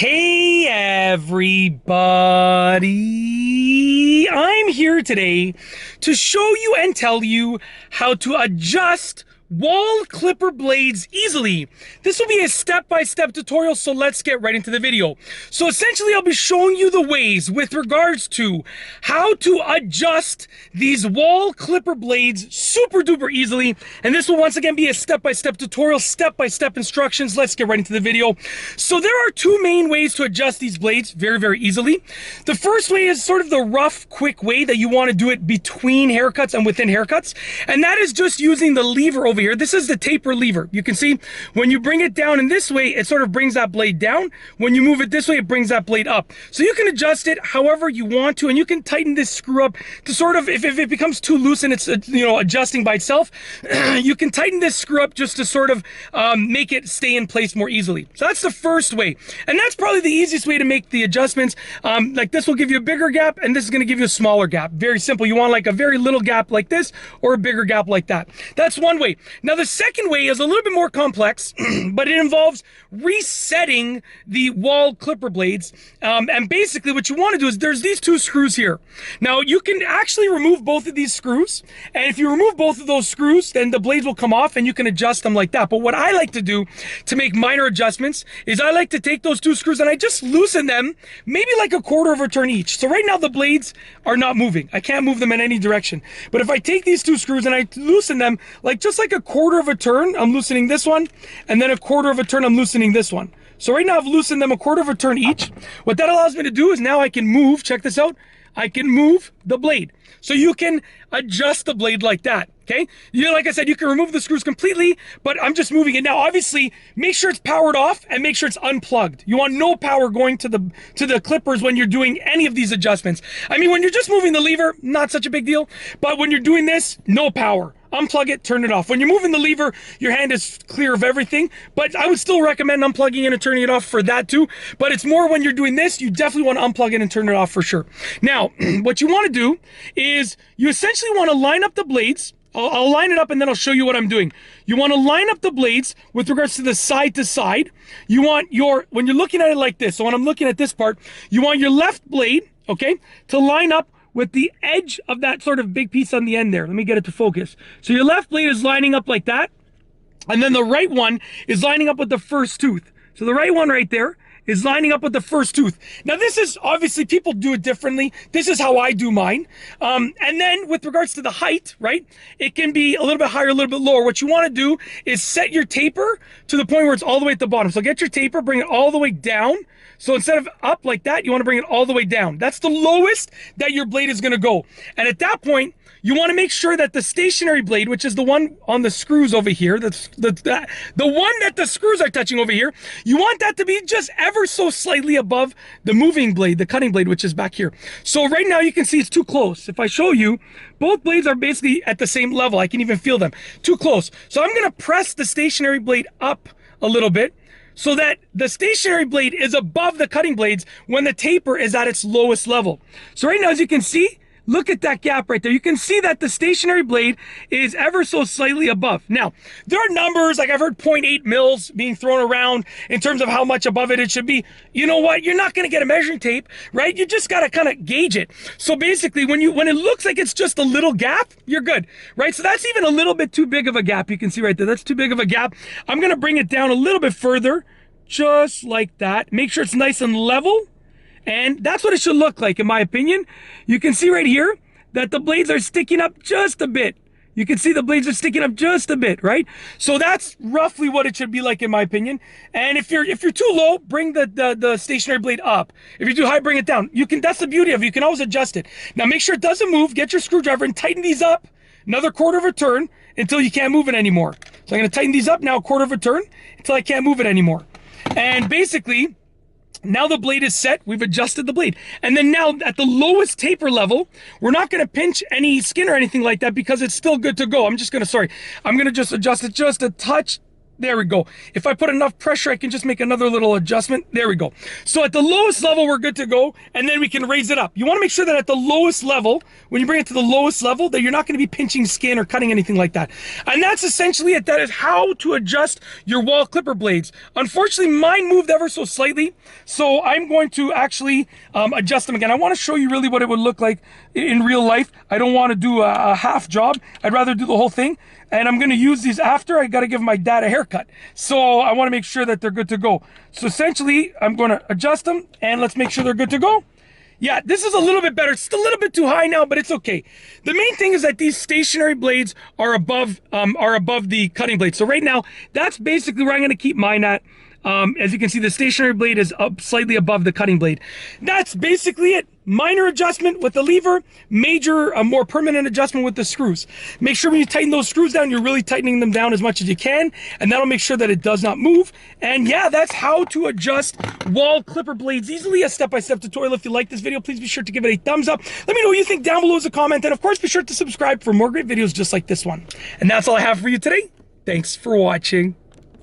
Hey everybody, I'm here today to show you and tell you how to adjust Wahl clipper blades easily. This will be a step-by-step tutorial, so let's get right into the video. So essentially I'll be showing you the ways with regards to how to adjust these Wahl clipper blades super duper easily, and this will once again be a step-by-step tutorial, step-by-step instructions. Let's get right into the video. So there are two main ways to adjust these blades very easily. The first way is sort of the rough, quick way that you want to do it between haircuts and within haircuts, and that is just using the lever over here. This is the taper lever. You can see when you bring it down in this way, it sort of brings that blade down. When you move it this way, it brings that blade up. So you can adjust it however you want to, and you can tighten this screw up to sort of, if it becomes too loose and it's adjusting by itself, you can tighten this screw up just to sort of make it stay in place more easily. So that's the first way, and that's probably the easiest way to make the adjustments. Like this will give you a bigger gap, and this is going to give you a smaller gap. Very simple. You want like a very little gap like this, or a bigger gap like that. That's one way. Now the second way is a little bit more complex, but it involves resetting the Wahl clipper blades. And basically what you want to do is there's these two screws here. Now you can actually remove both of these screws, and if you remove both of those screws, then the blades will come off and you can adjust them like that. But what I like to do to make minor adjustments is I like to take those two screws and I just loosen them, maybe like a quarter of a turn each. So right now the blades are not moving. I can't move them in any direction. But if I take these two screws and I loosen them like just like a quarter of a turn, I'm loosening this one, and then a quarter of a turn, I'm loosening this one. So right now I've loosened them a quarter of a turn each. What that allows me to do is now I can move, check this out, I can move the blade. So you can adjust the blade like that, okay? Like I said, you can remove the screws completely, but I'm just moving it. Now, obviously, make sure it's powered off and make sure it's unplugged. You want no power going to the clippers when you're doing any of these adjustments. I mean, when you're just moving the lever, not such a big deal, but when you're doing this, no power. Unplug it, turn it off. When you're moving the lever, your hand is clear of everything, but I would still recommend unplugging it and turning it off for that too. But it's more when you're doing this, you definitely want to unplug it and turn it off for sure. Now, what you want to do is you essentially want to line up the blades. I'll line it up and then I'll show you what I'm doing. You want to line up the blades with regards to the side to side. You want when you're looking at it like this, so when I'm looking at this part, you want your left blade, okay, to line up with the edge of that sort of big piece on the end there. Let me get it to focus. So your left blade is lining up like that, and then the right one is lining up with the first tooth. So the right one right there is lining up with the first tooth. Now this is, obviously people do it differently. This is how I do mine. And then with regards to the height, right, it can be a little bit higher, a little bit lower. What you want to do is set your taper to the point where it's all the way at the bottom. So get your taper, bring it all the way down. So instead of up like that, you want to bring it all the way down. That's the lowest that your blade is going to go. And at that point, you want to make sure that the stationary blade, which is the one on the screws over here, the one that the screws are touching over here, you want that to be just ever so slightly above the moving blade, the cutting blade, which is back here. So right now you can see it's too close. If I show you, both blades are basically at the same level. I can even feel them. Too close. So I'm going to press the stationary blade up a little bit, so that the stationary blade is above the cutting blades when the taper is at its lowest level. So right now, as you can see, look at that gap right there. You can see that the stationary blade is ever so slightly above. Now, there are numbers, like I've heard 0.8 mils being thrown around in terms of how much above it should be. You know what? You're not going to get a measuring tape, right? You just got to kind of gauge it. So basically, when it looks like it's just a little gap, you're good, right? So that's even a little bit too big of a gap. You can see right there, that's too big of a gap. I'm going to bring it down a little bit further, just like that. Make sure it's nice and level. And that's what it should look like, in my opinion. You can see right here that the blades are sticking up just a bit. You can see the blades are sticking up just a bit, right? So that's roughly what it should be like, in my opinion. And if you're too low, bring the stationary blade up. If you're too high, bring it down. That's the beauty of it. You can always adjust it. Now make sure it doesn't move. Get your screwdriver and tighten these up another quarter of a turn until you can't move it anymore. So I'm going to tighten these up now a quarter of a turn until I can't move it anymore. And basically, now the blade is set, we've adjusted the blade. And then now at the lowest taper level, we're not going to pinch any skin or anything like that because it's still good to go. I'm going to just adjust it just a touch There we go. If I put enough pressure, I can just make another little adjustment. There we go. So at the lowest level, we're good to go, and then we can raise it up. You want to make sure that at the lowest level, when you bring it to the lowest level, that you're not going to be pinching skin or cutting anything like that. And that's essentially it. That is how to adjust your Wahl clipper blades. Unfortunately, mine moved ever so slightly, so I'm going to actually adjust them again. I want to show you really what it would look like in real life. I don't want to do a half job. I'd rather do the whole thing. And I'm going to use these after. I got to give my dad a haircut. So I want to make sure that they're good to go. So essentially, I'm going to adjust them and let's make sure they're good to go. Yeah, this is a little bit better. It's still a little bit too high now, but it's okay. The main thing is that these stationary blades are above the cutting blade. So right now, that's basically where I'm going to keep mine at. As you can see, the stationary blade is up slightly above the cutting blade. That's basically it. Minor adjustment with the lever, major, more permanent adjustment with the screws. Make sure when you tighten those screws down, you're really tightening them down as much as you can, and that'll make sure that it does not move. And yeah, that's how to adjust Wahl clipper blades easily. A step-by-step tutorial. If you like this video, please be sure to give it a thumbs up. Let me know what you think down below as a comment, and of course, be sure to subscribe for more great videos just like this one. And that's all I have for you today. Thanks for watching.